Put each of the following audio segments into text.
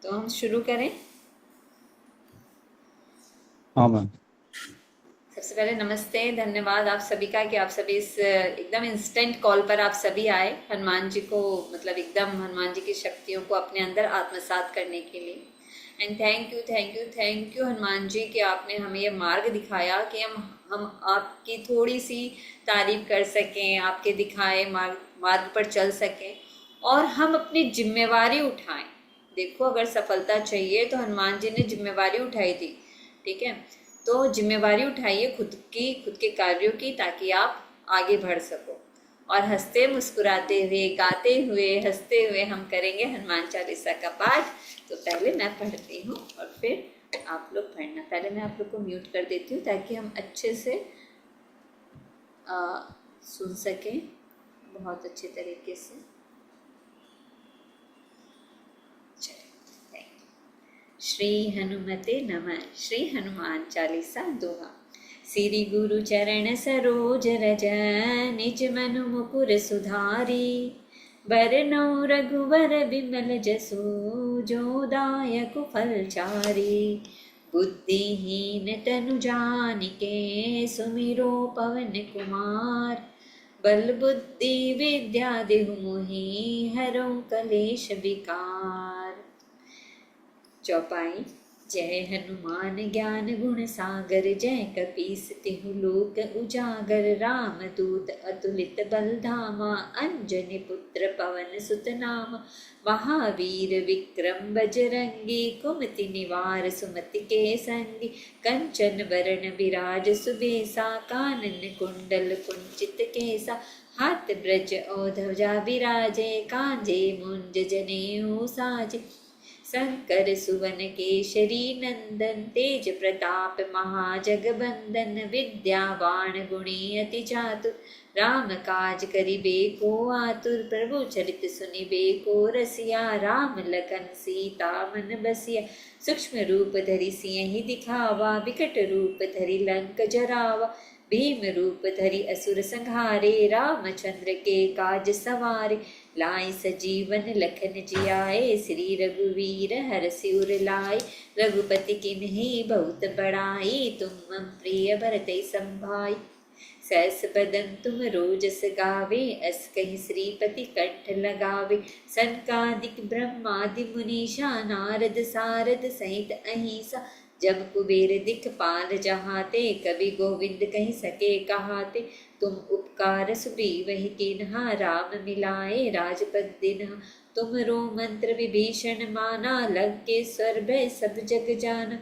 तो हम शुरू करें। हाँ मैम। सबसे पहले नमस्ते, धन्यवाद आप सभी का कि आप सभी इस एकदम इंस्टेंट कॉल पर आप सभी आए हनुमान जी को, मतलब एकदम हनुमान जी की शक्तियों को अपने अंदर आत्मसात करने के लिए। And thank you thank you thank you Hanuman ji कि आपने हमें ये मार्ग दिखाया कि हम आपकी थोड़ी सी तारीफ कर सकें, आपके दिखाए मार्ग मार्ग पर चल सकें और हम अपनी जिम्मेवारी उठाएं। देखो, अगर सफलता चाहिए तो हनुमान जी ने जिम्मेवारी उठाई थी। ठीक है, तो जिम्मेवारी उठाइए खुद के कार्यों की, ताकि आप आगे बढ़ सको। और हंसते मुस्कुराते हुए, गाते हुए, हंसते हुए हम करेंगे हनुमान चालीसा का पाठ। तो पहले मैं पढ़ती हूँ और फिर आप लोग पढ़ना। पहले मैं आप लोग को म्यूट कर देती हूँ ताकि हम अच्छे से आ, सुन सकें, बहुत अच्छे तरीके से। श्री हनुमते नमः। श्री हनुमान चालीसा दोहा। श्री गुरु चरण सरोज रज, निज मनु मुकुर सुधारी। बरनौ रघुवर बिमल जसु, जो दायक फलचारी। बुद्धिहीन तनु जानिके, सुमिरो पवन कुमार। बल बुद्धि विद्या देहु मोहि, हरौ कलेश विकार। चौपाई। जय हनुमान ज्ञान गुण सागर, जय कपीस तिहु लोक उजागर। राम दूत अतुलित बल धामा, अंजनी पुत्र पवन सुत नामा। महावीर विक्रम बजरंगी, कुमति निवार सुमति के संगी। कंचन वरण विराज सुबेसा, कानन कुंडल कुंचित केसा। हाथ ब्रज और ध्वजा विराजे, कांजे मुंज जनेऊ साजे। शंकर सुवन केशरी नंदन, तेज प्रताप महाजगबंदन। विद्यावान गुणी अति चातुर, राम काज करिबे को आतुर। प्रभु चरित सुनिबे को रसिया, राम लखन सीता मन बसिया। सूक्ष्म रूप धरि सियहि दिखावा, विकट रूप धरि लंक जरावा। भीम रूप धरि असुर संहारे, रामचंद्र के काज सवारे। लाई सजीवन लखन जियाए, श्री रघुवीर हरषि उर लाए। रघुपति किन्ही बहुत बड़ाई, तुम मम प्रिय भरतहि संभाई। सहस बदन तुम रोजस गावे, अस कहि श्रीपति कंठ लगावे। सनकादिक ब्रह्मादि मुनीषा, नारद सारद सहित अहिंसा। जब कुबेर दिख पाल जहाते, कवि गोविंद कहि सके कहाते। तुम उपकार सुग्रीवहि कीन्हा, राम मिलाए राजपद दीन्हा। तुमरो मंत्र विभीषण माना, लंकेश्वर भय सब जग जाना।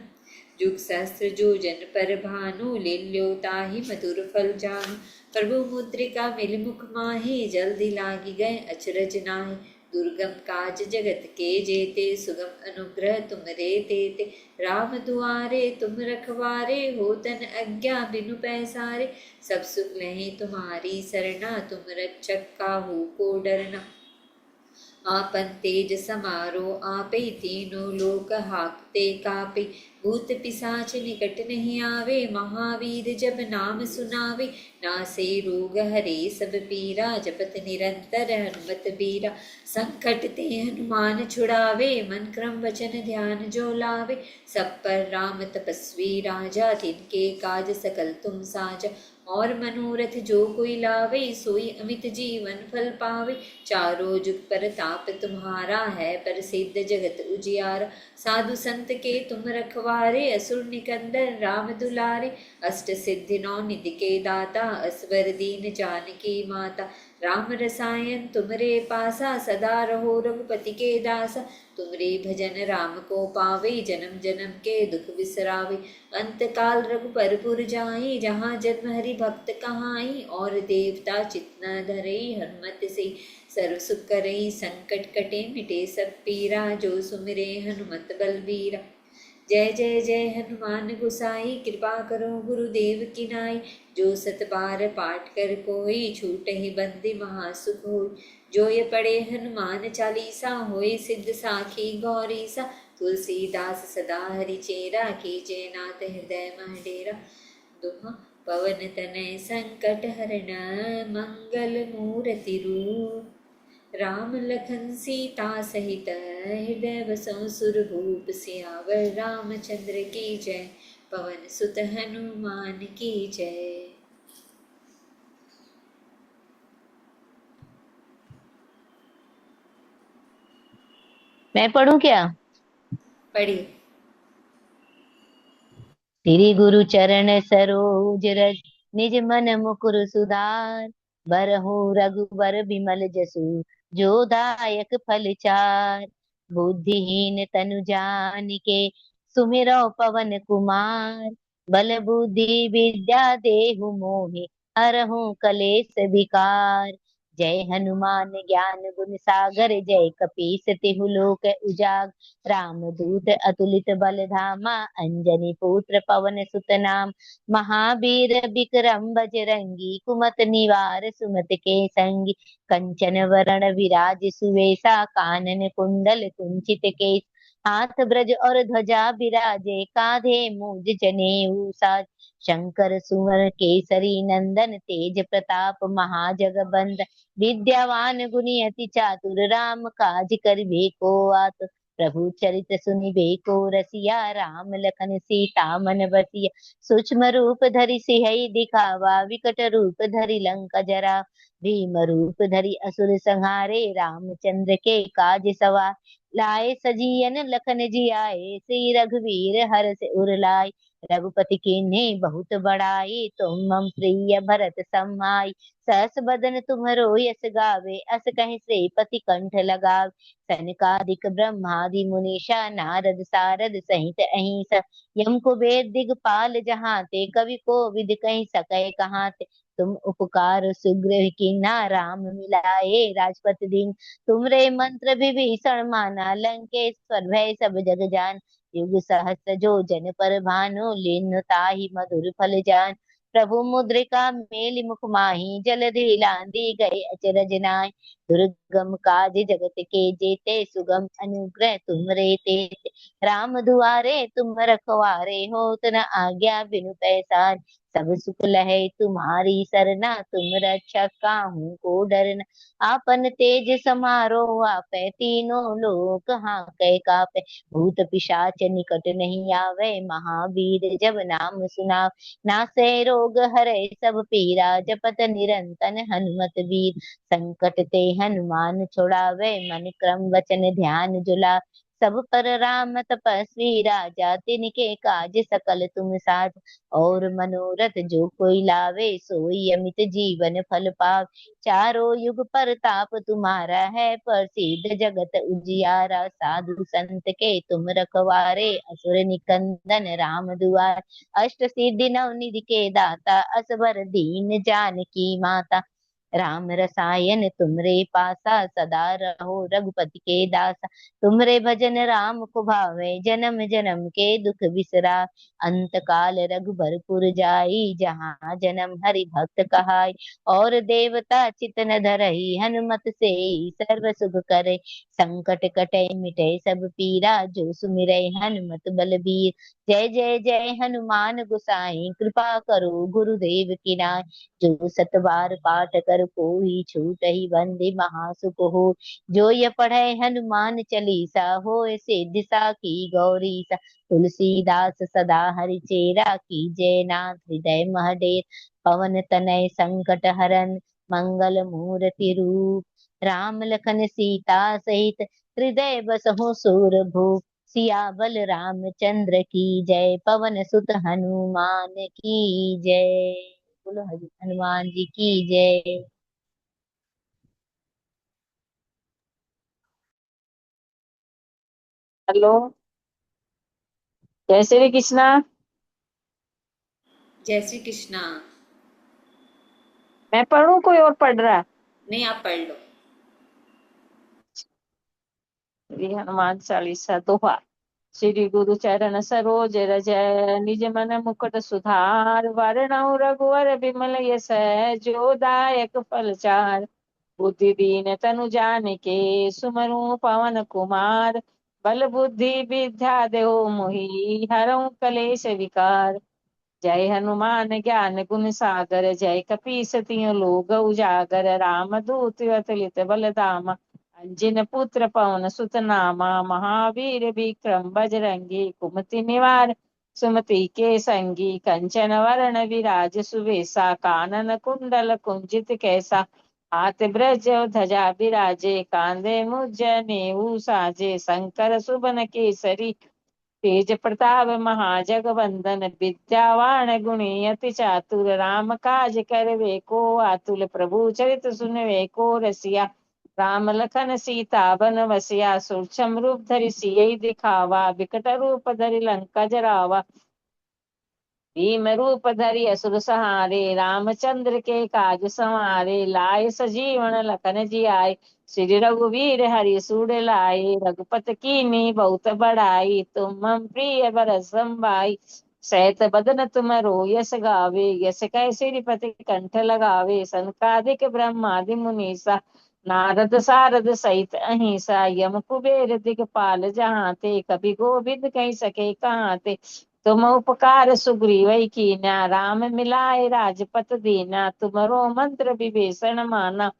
जुग सहस्त्र जो जन पर भानु, लील्यो ताहि मधुर फल जानु। प्रभु मुद्रिका मिल मुख माहि, जल्दी लागी गए अचरज नाहि। दुर्गम काज जगत के जेते, सुगम अनुग्रह तुमरे तेते। राम दुआरे तुम रखवारे, होतन आज्ञा बिनु पैसारे। सब सुख लहे तुम्हारी सरना, तुम रक्षक काहू को डरना। आपन तेज समारो आपे, तीनों लोक हाकते कापे। भूत पिशाच निकट नहीं आवे, महावीर जब नाम सुनावे। नासे रोग हरे सब पीरा, जपत निरंतर हनुमत बीरा। संकट ते हनुमान छुड़ावे, मन क्रम वचन ध्यान जो लावे। सब पर राम तपस्वी राजा, तिनके काज सकल तुम साजा। और मनोरथ जो कोई लावे, सोई अमित जीवन फल पावे। चारों जुग परताप तुम्हारा है, प्रसिद्ध जगत उजियारा। साधु संत के तुम रखवारे, असुर निकंदन राम दुलारे। अष्ट सिद्धि नौ निधि के दाता, असवर दीन जानकी माता। राम रसायन तुमरे पासा, सदा रहो रघुपति के दासा। तुमरे भजन राम को पावे, जन्म जन्म के दुख बिसरावे। अंत काल रघुपरपुर जाई, जहाँ जन्म हरि भक्त कहाई। और देवता चित्त न धरई, हनुमत से सर्व सुख करई। संकट कटे मिटे सब पीरा, जो सुमिरे हनुमत बलबीरा। जय जय जय हनुमान गोसाई, कृपा करो गुरुदेव की नाई। जो सत बार पाठ कर कोई, छूट ही बंदी महासुख होई। जो ये पढ़े हनुमान चालीसा, होए सिद्ध साखी गौरीसा। तुलसीदास सदा हरि चेरा, कीजे नाथ हृदय मह डेरा। दोहा। पवन तनय संकट हरण, मंगल मूरति रूप। राम लखन सीता सहित हृदय बसों सुरभूप सियावर रामचंद्र की जय। पवन सुत हनुमान की जय। मैं पढ़ूं क्या? पढ़िए। श्री गुरु चरण सरोज रज, निज मन मुकुर सुधार। बरहु रघुबर बिमल जसु, जो दायक फल चार। बुद्धिहीन तनु जानिके, सुमिरौ पवन कुमार। बल बुद्धि विद्या देहु मोहि, हरहु कलेश विकार। जय हनुमान ज्ञान गुण सागर, जय कपीस तिहु लोक उजागर। रामदूत अतुलित बल धामा, अंजनी पुत्र पवन सुत नाम। महावीर विक्रम बजरंगी, कुमत निवार सुमति के संगी। कंचन वरण विराज सुवेशा, कानन कुंडल कुंचित केश। हाथ ब्रज और ध्वजा बिराजे, कांधे मूज जनेऊ साज। शंकर सुवर केसरी नंदन, तेज प्रताप महाजगबंदन। विद्यावान गुणी अति चातुर, राम काज करिबे को आतुर। प्रभु चरित सुनिबे को रसिया, राम लखन सीता मन बसिया। सूक्ष्म रूप धरि सिहई दिखावा, विकट रूप धरि लंका जरा। भीम रूप धरि असुर संहारे, रामचंद्र के काज सवार। लाए सजीवन लखन जियाए, श्री रघुवीर हर्ष उर लाए। रघुपति कीन्हे बहुत बड़ाई, तुम मम प्रिय भरत समाई। सहस बदन तुम्हरो यस गावे, अस कहि श्रीपति कंठ लगावे। सनकादिक ब्रह्मादि मुनीषा, नारद सारद सहित अहिंसा। यम कुबेर दिगपाल जहांते, कवि कोविद कहि सकै कहाते। तुम उपकार सुग्रीव कीन्हा, राम मिलाए राजपत दीन। तुमरे मंत्र विभीषण माना, लंकेश्वर भय सब जग जान। युग सहस्त्र जो जन पर भानु, लीन ताहि मधुर फल जान। प्रभु मुद्रिका मेलि मुख माहि, जलधि लांघि गए अचरज नाहि। दुर्गम काज जगत के जेते, सुगम अनुग्रह तुम रे तेते। राम दुआरे तुम रखवारे, होत न आज्ञा बिनु पैसार। सब सुख लहे तुम्हारी सरना, तुम रक्षक काहू को डरना। आपन तेज समारो आपै, तीनों लोक हांकै कापै। भूत पिशाच निकट नहीं आवे, महावीर जब नाम सुनावे। नासै रोग हरै सब पीरा, जपत निरंतर हनुमत वीर। संकट ते हनुमान छुड़ावे, मन क्रम वचन ध्यान जुला। सब पर राम तपस्वी राजा, तिनके काज सकल तुम साज। और मनोरथ जो कोई लावे, सोई अमित जीवन फल पावे। चारों युग परताप तुम्हारा है, प्रसिद्ध जगत उजियारा। साधु संत के तुम रखवारे, असुर निकंदन राम दुआर। अष्ट सिद्धि नवनिधि के दाता, असबर दीन जानकी माता। राम रसायन तुमरे पासा, सदा रहो रघुपति के दासा। तुमरे भजन राम को भावे, जन्म जन्म के दुख बिसरा। अंत काल रघुबरपुर जाई, जहाँ जन्म हरि भक्त कहाई। और देवता चित न धरहि, हनुमत से सर्व सुख करे। संकट कटे मिटे सब पीरा, जो सुमिरै हनुमत बलबीर। जय जय जय हनुमान गोसाई, कृपा करो गुरुदेव की नाय। जो सत बार पाठ कर कोई, छूटहि बंदी महासुख हो। जो ये पढ़े हनुमान चालीसा, होय सिद्धि साखी गौरीसा। तुलसीदास सदा हरि चेरा, कीजय नाथ हृदय मह डेर। पवन तनय संकट हरन, मंगल मूर्ति रूप। राम लखन सीता सहित, हृदय बसहु सूरभूप। सियाबल रामचंद्र की जय, पवन सुत हनुमान की जय। बोलो हनुमान जी की जय। हेलो। जय श्री कृष्णा। जय श्री कृष्णा। मैं पढ़ूं कोई और पढ़ रहा है? नहीं, आप पढ़ लो। श्री हनुमान चालीसा दोहा। श्री गुरु चरण सरोज रज, निज मन मुकुट सुधार। वरणौ रघुवर बिमल यस, जो दायक फल चार। बुद्धि दीन तनु जानिके, सुमरु पवन कुमार। बल बुद्धि विद्या देहु मोहि, हरहु कलेश विकार। जय हनुमान ज्ञान गुण सागर, जय कपीस तिहुँ लोक उजागर, राम दूत अतुलित बल धामा, अंजन पुत्र पवन सुत नामा, महावीर विक्रम बजरंगी, कुमति निवार सुमति के संगी, कंचन वरण विराज सुवेशा, कानन कुंडल कुंजित कैसा, हाथ ब्रज ध्वजा विराजे, कांधे मुज नेऊ साजे, शंकर सुबन केसरी, तेज प्रताप महाजगवंदन, विद्यावान गुणी अति चातुर, राम काज करवे को आतुल, प्रभु चरित सुनवे को रसिया, राम लखन सीता बन बसिया, सूक्ष्म रूप धरि सियहि दिखावा, विकट रूप धरि लंका जरावा, भीम रूप धरि असुर सहारे, रामचंद्र के काज संवारे, लाए सजीवन लखन जियाए, श्री रघुवीर हरि सूर लाए, रघुपत कीन्ही बहुत बड़ाई, तुम मम प्रिय भरत संभाई, सैत बदन तुम यस गावे, यस कै श्रीपति कंठ लगावे, सनकादिक ब्रह्मादि मुनीसा, नारद सारद सहित अहिंसा, यम कुबेर दिगपाल जहाँ ते, कभी गोविंद कह सके कहाँ ते, तुम उपकार सुग्रीव कीन्या, राम मिलाए राजपत दीना, तुमरो मंत्र विभीषण माना,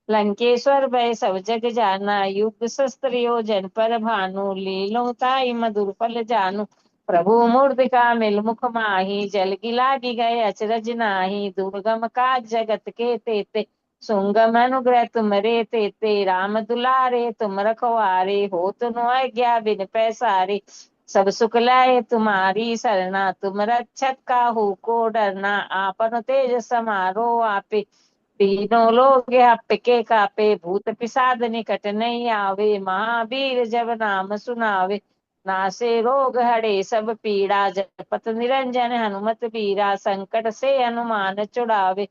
लंकेश्वर भय सब जग जाना, युग शस्त्र योजन पर भानु, लीलो ताई मधुर फल जानु, प्रभु मूर्तिका मिल मुख माही, जल गिलागी गए अचरज नाही, दुर्गम काज जगत के तेते, सुंगम अनुग्रह तुमरे तेते, राम दुलारे तुम रखवारे, हो तुम आज्ञा बिन पैसारे, सब सुख लाए तुम्हारी सरना, तुम रक्षक काहू को डरना, आपन तेज समारो आपे, तीनों लोग हप्पके कापे, भूत पिसाद निकट नहीं आवे, महावीर जब नाम सुनावे, नासे रोग हरे सब पीड़ा, जपत निरंजन हनुमत बीरा, संकट से हनुमान छुड़ावे,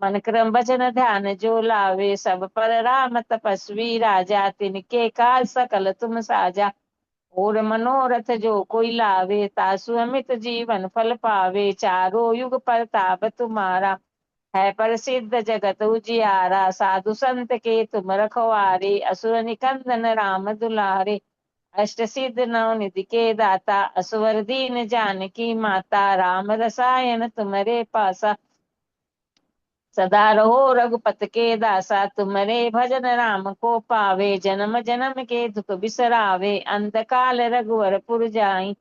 मन क्रम वचन ध्यान जो लावे, सब पर राम तपस्वी राजा, तिनके काज सकल तुम साजा, और मनोरथ जो कोई लावे, तासु अमित जीवन फल पावे, चारों युग प्रताप तुम्हारा, है प्रसिद्ध जगत उजियारा, साधु संत के तुम रखवारे, असुर निकंदन राम दुलारे, अष्ट सिद्ध नव निधि के दाता, असवर दीन जानकी माता, राम रसायन तुम्हारे पासा, सदा रहो रघुपत के दासा, तुम्हारे भजन राम को पावे, जन्म जन्म के दुख बिसरावे, अंत काल रघुवर पुर जाई,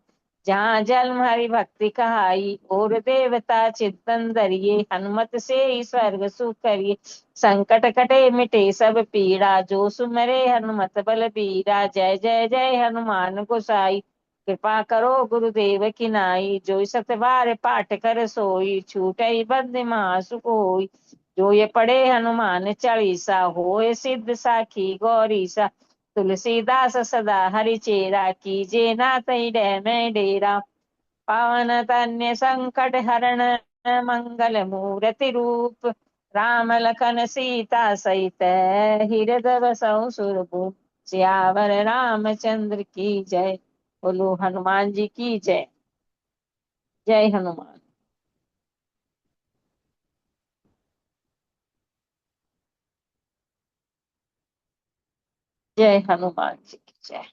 जहाँ जन्म हरि भक्ति कहाई, और देवता चित्तन धरिये, हनुमत से ही स्वर्ग सुख करिए, संकट कटे मिटे सब पीड़ा, जो सुमरे हनुमत बल बीरा, जय जय जय हनुमान गोसाई, कृपा करो गुरुदेव की नाई, जो सत बार पाठ कर सोई, छूटई बंद महासुख होई, जो ये पढ़े हनुमान चालीसा, होए सिद्ध साखी गौरीसा, तुलसीदास सदा हरि चेरा, कीजे नाथ हृदय में डेरा, पावन तन्य संकट हरण मंगल मूर्ति रूप, राम लखन सीता सहित हृदय बसहु सुरभूप, सियावर रामचंद्र की जय, बोलो हनुमान जी की जय। जय हनुमान। जय हनुमान जी की जय।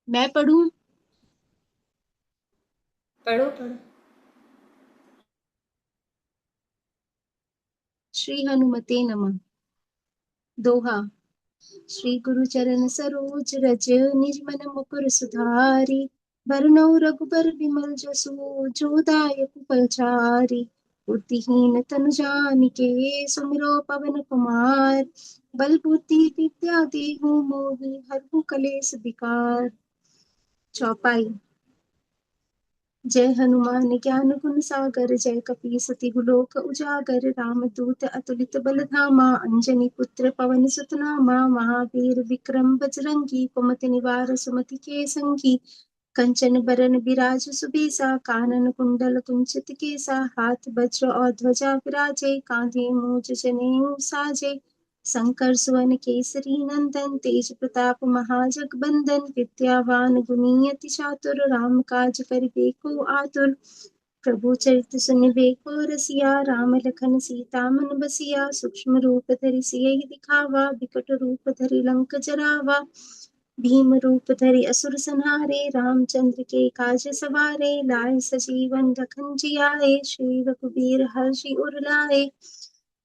मैं पढ़ूं? पढ़ो पढ़ो। श्री हनुमते नमः। दोहा। श्री गुरु चरण सरोज रज, निज मन मुकुर सुधारि, बरनौ रघुबर विमल जसु, जो दायक फलचारि, बुद्धिहीन तनु जानिके, सुमिरो पवन कुमार, बल बुद्धि विद्या देहु मोहि, हरहु कलेस विकार। चौपाई। जय हनुमान ज्ञान गुण सागर, जय कपीस तिहु लोक उजागर, राम दूत अतुलित बल धामा, अंजनी पुत्र पवन सुत नामा, महावीर विक्रम बजरंगी, कुमति निवार सुमति के संगी, कंचन बरन बिराज सुबेसा, कानन कुंडल कुंचित केसा, हाथ वज्र और ध्वजा विराजे, कांधे मूज जनेऊ साजे, शंकर सुवन केसरी नंदन, तेज प्रताप महाजगबंदन, विद्यावान गुणी अति चातुर, राम काज करिबे को आतुर, प्रभु चरित सुनिबे को रसिया, राम लखन सीता मन बसिया, सूक्ष्म रूप धरि सियहि दिखावा, विकट रूप धरि लंक जरावा, भीम रूप धरि असुर संहारे, रामचंद्र के काज सवारे, लाए सजीवन लखन जियाए, श्री रघुबीर हर्षि उर लाए।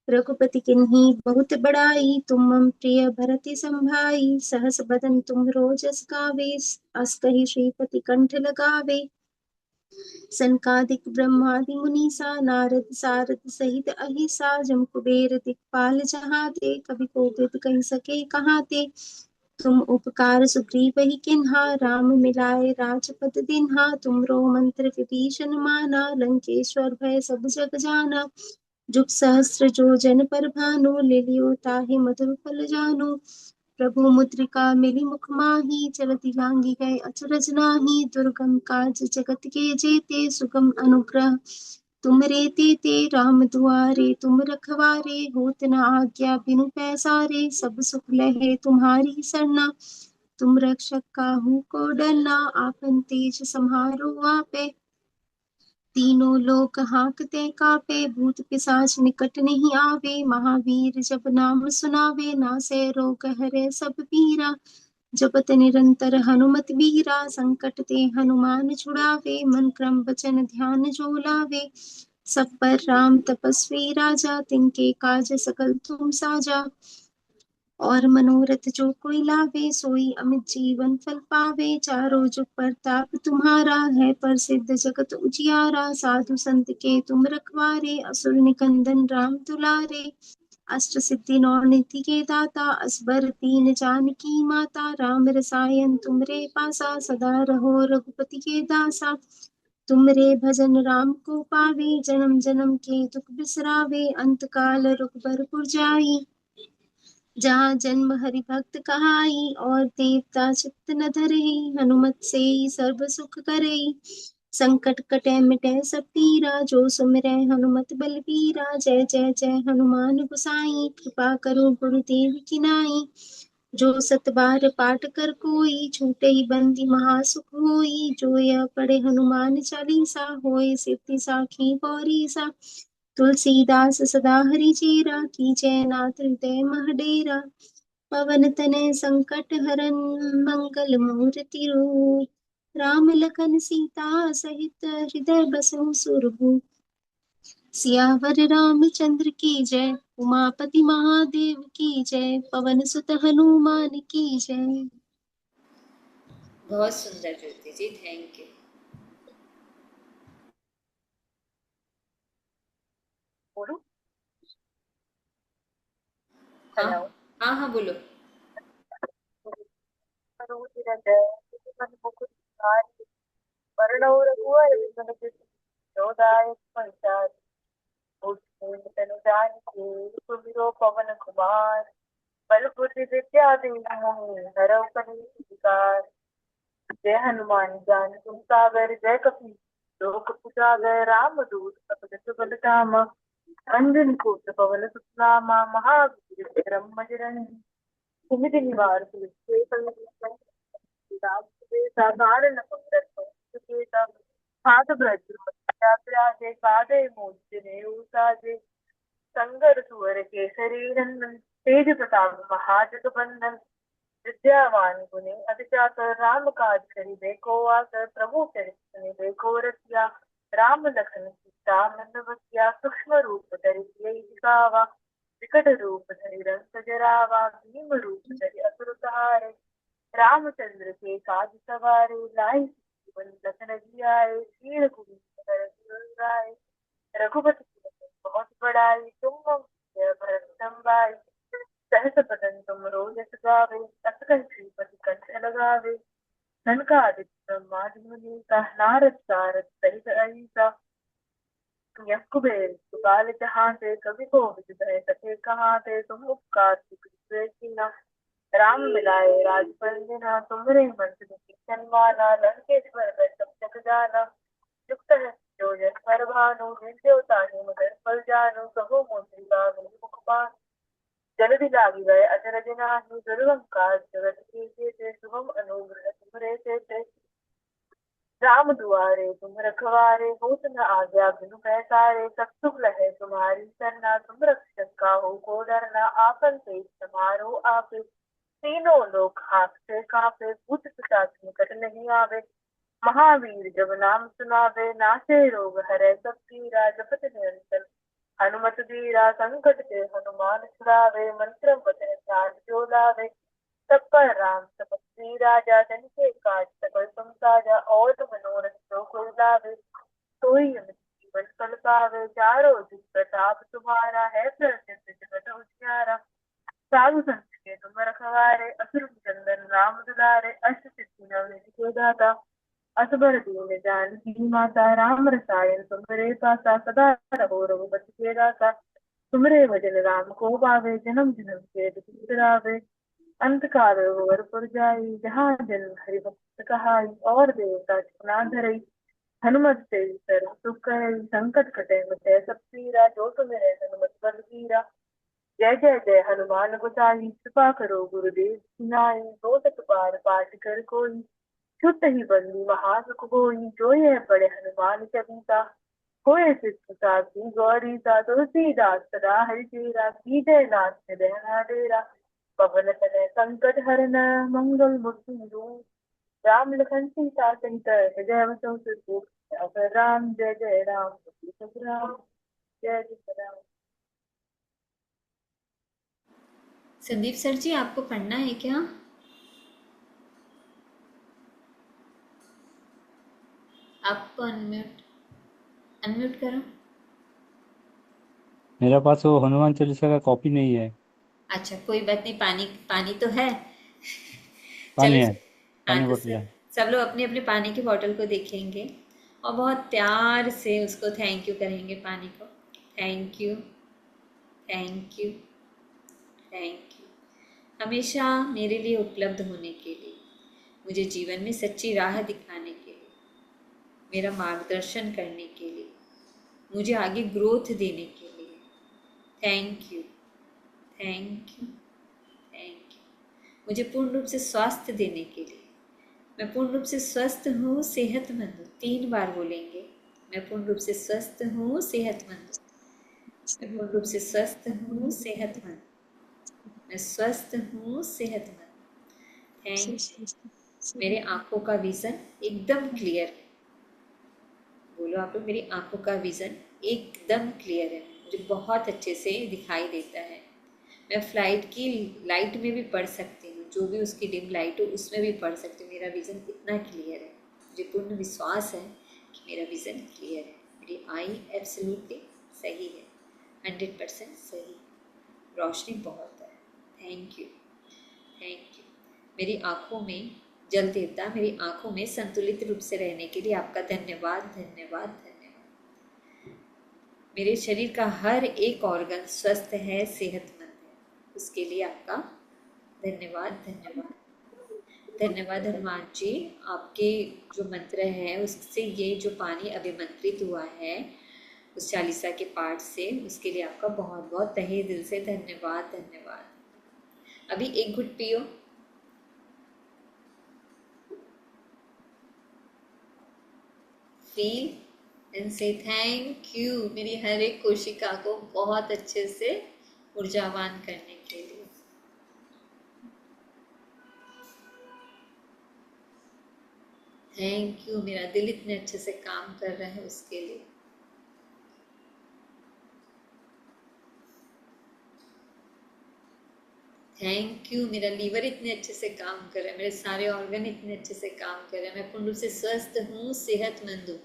रघुपति किन्ही बहुत बड़ाई, तुम मम प्रिय भरति संभाई, सहस बदन तुम रोजस गावे, अस कहि श्रीपति कंठ लगावे। सनकादिक ब्रह्मादि मुनीसा, नारद सारद सहित अहिसा, जम कुबेर दिखपाल जहाते, कवि कोविद कहि सके कहाते। तुम उपकार सुग्रीव ही किन्हा, राम मिलाए राजपद दिन्हा, तुमरो मंत्र विभीषण माना, लंकेश्वर भय सब जग जाना। जुग सहस्र जो जन पर भानु, लिलियो ताहि मधुर फल जानु। प्रभु मुद्रिका मिली मुख माही, चलति लांगी गए अचरज नाही। दुर्गम काज जगत के जेते, सुगम अनुग्रह तुम रे तेते। राम दुआरे तुम रखवारे, होत न आज्ञा बिनु पैसारे। सब सुख लहे तुम्हारी सरना, तुम रक्षक काहू को डरना। आपन तेज सम्हारो आपे, तीनों लोक हांकते कापे। भूत पिशाच निकट नहीं आवे, महावीर जब नाम सुनावे। नासे रोग हरे सब पीरा, जपत निरंतर हनुमत बीरा। संकट ते हनुमान छुड़ावे, मन क्रम वचन ध्यान जो लावे। सब पर राम तपस्वी राजा, तिनके काज सकल तुम साजा। और मनोरथ जो कोई लावे, सोई अमित जीवन फल पावे। चारों जुग परताप तुम्हारा, है प्रसिद्ध जगत उजियारा। साधु संत के तुम रखवारे, असुर निकंदन राम दुलारे। अष्ट सिद्धि नौ निधि के दाता, असबर तीन जानकी माता। राम रसायन तुमरे पासा, सदा रहो रघुपति के दासा। तुमरे भजन राम को पावे, जन्म जन्म के दुख बिसरावे। अंत काल रघुबरपुर जाई, जहाँ जन्म हरि भक्त कहाई। और देवता चित्त न धरहि, हनुमत से सर्व सुख करई। संकट कटे मिटे सब पीरा, जो सुमिरै हनुमत बलबीरा। जय जय जय हनुमान गोसाई, कृपा करो गुरुदेव की नाई। जो सत बार पाठ कर कोई, छूटे ही बंदी महासुख होई। जो यह पढ़े हनुमान चालीसा, होए सिद्धि साखी गौरी सा। तुलसीदास सदा हरि चेरा, कीजय नाथ हृदय मह डेरा। पवन तनय संकट हरन, मंगल मूर्ति रूप। राम लखन सीता सहित, हृदय बसहु सुरभूप। सियावर रामचंद्र की जय, उमापति महादेव की जय। पवन सुत हनुमान की जय। बहुत सुंदर ज्योति जी, थैंक यू। बोलो। हाँ हेलो। हाँ हाँ बोलो। वर्णौ रघुवर विमल जोदायक फलचारि। तनु जानिके सुमिरो पवन कुमार। बल बुद्धि विद्या देहु हरौ कलेश विकार। जय हनुमान ज्ञान गुण सागर, जय कपी लोक उजागर। राम दूत अतुलित बल धामा, अंजनी पुत्र पवन सुत नामा। महावीर विक्रम बजरंगी, सुमति निवार साधारण हाथ ब्रज त्यागे कादे मोचने साजे। संगर सुवर केसरी नंदन, तेज प्रताप महाजगबंदन। विद्यावान गुणी अति चातुर, राम काज करिबे को आतुर। प्रभु चरित्र सुनिबे को रसिया, राम लखन सीता मन बसिया। सूक्ष्म रूप धरि सियहि दिखावा, विकट रूप धरि रंग जरावा। भीम रूप धरि असुर सहारे, रामचंद्र के काज सवारे। लाए जीवन लखन जियाए, श्री रघुवीर हरषि। रघुपति बहुत बड़ाई, तुम मम प्रिय भरत संभाई। सहस बदन तुम रोजस गावे, अस कहि श्रीपति कंठ लगावे। सनकादिक ब्रह्मादि मुनीसा, नारद सारद सहित अहिसा। यम कुबेर सुपाल जहाँ ते, कवि कोविद कह सके कहाँ ते। तुम उपकार सुग्रीव कीन्हा, राम मिलाए राजपद दीन्हा। तुमरे मंत्र विभीषण माना, लंकेश्वर भय सब जग जाना। युक्त है जो जन पर भानु, जिनके ताहि मगर फल जानु। कहो मुद्रिका मिली मुख बाण, जल्दी लागी गए अचरज नाही। दुर्गम काज जगत के जेते, शुभम अनुग्रह तुमरे तेते। राम दुआरे तुम रखवारे, होत न आज्ञा बिनु पैसारे। सब सुख लहे तुम्हारी सरना, तुम रक्षक काहू को डरना। आपन तेज समारो आपे, तीनों लोग हाथ कांपे, भूत पिशाच निकट नहीं आवे। महावीर जब नाम सुनावे, नासे रोग हरै सब पीरा। जपत निरंतर हनुमत बीरा, संकट ते हनुमान छुड़ावे। मंत्र वचन ध्यान जो लावे, सब पर राम तपस्वी राजा। जिनके काज सकल तुम साजा, और मनोरथ जो कोई लावे, सोई अमित जीवन फल पावे। चारों जुग प्रताप तुम्हारा, है प्रसिद्ध जगत उजियारा। साधु संत के तुम रखवारे, असुर चंदन राम दुलारे। अष्ट सिद्धि नवनिधि के दाता, असबर दीन जानकी माता। राम रसायन तुम्हारे पासा, सदा रहो रघुपति के दासा। तुमरे भजन राम को पावे, जन्म जन्म के दुख बिसरावे। अंत काल रघुवर जाई, जहाँ जन्म हरि भक्त कहाई। और देवता चितना धरई, हनुमत से सर्व सुख करई। संकट कटे मिटै सब पीरा, जो सुमिरै हनुमत बल बीरा। जय जय जय हनुमान गोसाई, कृपा करो गुरुदेव की नाई। दो सत बार पाठ कर कोई, छुट ही बंदी महासुख होई। जो यह पढ़े हनुमान चालीसा, होए सिद्ध साखी गौरी सा। तुलसीदास सदा हरिचेरा, कीजय नाथ हृदय डेरा। पवन तनय संकट हरन, मंगल मूर्ति रूप। राम लखन सीता सहित हृदय बसहु सुरभूप। अगर राम जय जय राम, सब राम जय जय राम। संदीप सर जी, आपको पढ़ना है क्या? आपको अनम्यूट करो। मेरे पास वो हनुमान चालीसा का कॉपी नहीं है। अच्छा, कोई बात नहीं, पानी पानी तो है। पानी चलो। है, हाँ, पानी तो बोतल है। सब लोग अपने अपने पानी की बोतल को देखेंगे और बहुत प्यार से उसको थैंक यू करेंगे। पानी को thank you, thank you, thank you. हमेशा मेरे लिए उपलब्ध होने के लिए, मुझे जीवन में सच्ची राह दिखाने के लिए, मेरा मार्गदर्शन करने के लिए, मुझे आगे ग्रोथ देने के लिए thank you, thank you, thank you. मुझे पूर्ण रूप से स्वास्थ्य देने के लिए, मैं पूर्ण रूप से स्वस्थ हूँ, सेहतमंद हूँ। 3 बार बोलेंगे, मैं पूर्ण रूप से स्वस्थ हूँ, सेहतमंद हूँ। मैं पूर्ण रूप से स्वस्थ हूँ, सेहतमंद। मैं स्वस्थ हूँ, सेहतमंद। Thank you. मेरे आंखों का विजन एकदम क्लियर है। बोलो आप लोग, मेरी आंखों का विजन एकदम क्लियर है। मुझे बहुत अच्छे से दिखाई देता है। मैं फ्लाइट की लाइट में भी पढ़ सकती हूँ, जो भी उसकी डिम लाइट हो उसमें भी पढ़ सकती हूँ। मेरा विज़न इतना क्लियर है। मुझे पूर्ण विश्वास है कि मेरा विज़न क्लियर है। मेरी आई एब्सोल्युटली सही है, 100% सही। रोशनी बहुत है। Thank you, thank you. मेरी आँखों में जल देवता मेरी आँखों में संतुलित रूप से रहने के लिए आपका धन्यवाद, धन्यवाद, धन्यवाद। मेरे शरीर का हर एक ऑर्गन स्वस्थ है, सेहतमंद है, उसके लिए आपका धन्यवाद, धन्यवाद, धन्यवाद। हनुमान जी, आपके जो मंत्र है उससे ये जो पानी अभिमंत्रित हुआ है उस चालीसा के पाठ से, उसके लिए आपका बहुत बहुत तहे दिल से धन्यवाद, धन्यवाद। अभी एक घुट पियो। फील एंड से थैंक यू मेरी हर एक कोशिका को बहुत अच्छे से ऊर्जावान करने के लिए। थैंक यू, मेरा दिल इतने अच्छे से काम कर रहा है उसके लिए। थैंक यू, मेरा लीवर इतने अच्छे से काम कर रहा है, मेरे सारे ऑर्गन इतने अच्छे से काम कर रहे हैं। मैं पूर्ण रूप से स्वस्थ हूँ, सेहतमंद हूँ।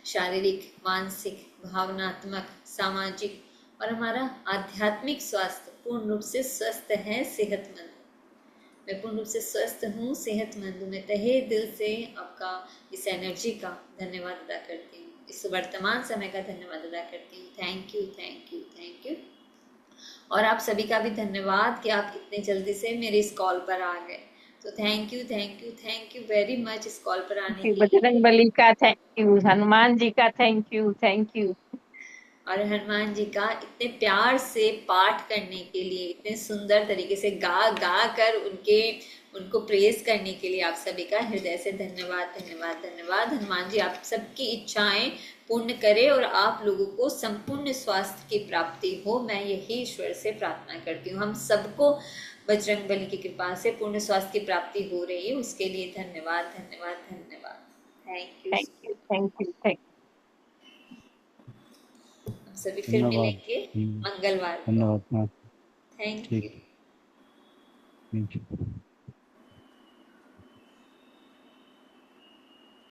शारीरिक, मानसिक, भावनात्मक, सामाजिक और हमारा आध्यात्मिक स्वास्थ्य पूर्ण रूप से स्वस्थ है, सेहतमंद है। मैं पूर्ण रूप से स्वस्थ हूँ, सेहतमंद हूँ। मैं तहे दिल से आपका इस एनर्जी का धन्यवाद अदा करती हूँ, इस वर्तमान समय का धन्यवाद अदा करती हूँ। Thank you, thank you, thank you. और आप सभी का भी धन्यवाद कि आप इतने जल्दी से मेरे इस कॉल पर आ गए। तो thank you, thank you, thank you very much इस कॉल पर आने के लिए। बजरंग बली का थैंक यू, हनुमान जी का थैंक यू, थैंक यू। और हनुमान जी का इतने प्यार से पाठ करने के लिए, इतने सुंदर तरीके से गा गा कर उनको प्रेज करने के लिए आप सभी का हृदय से धन्यवाद, धन्यवाद, धन्यवाद। हनुमान जी आप सबकी इच्छाएं पूर्ण करे और आप लोगों को संपूर्ण स्वास्थ्य की प्राप्ति हो, मैं यही ईश्वर से प्रार्थना करती हूँ। हम सबको बजरंग बली की कृपा से पूर्ण स्वास्थ्य की प्राप्ति हो रही है, उसके लिए धन्यवाद धन्यवाद धन्यवाद। Thank you. Thank you, thank you, thank हम सभी फिर धन्यवाद। मिलेंगे मंगलवार को। धन्यवाद। हाँ, थैंक ठीक। यू। Thank you.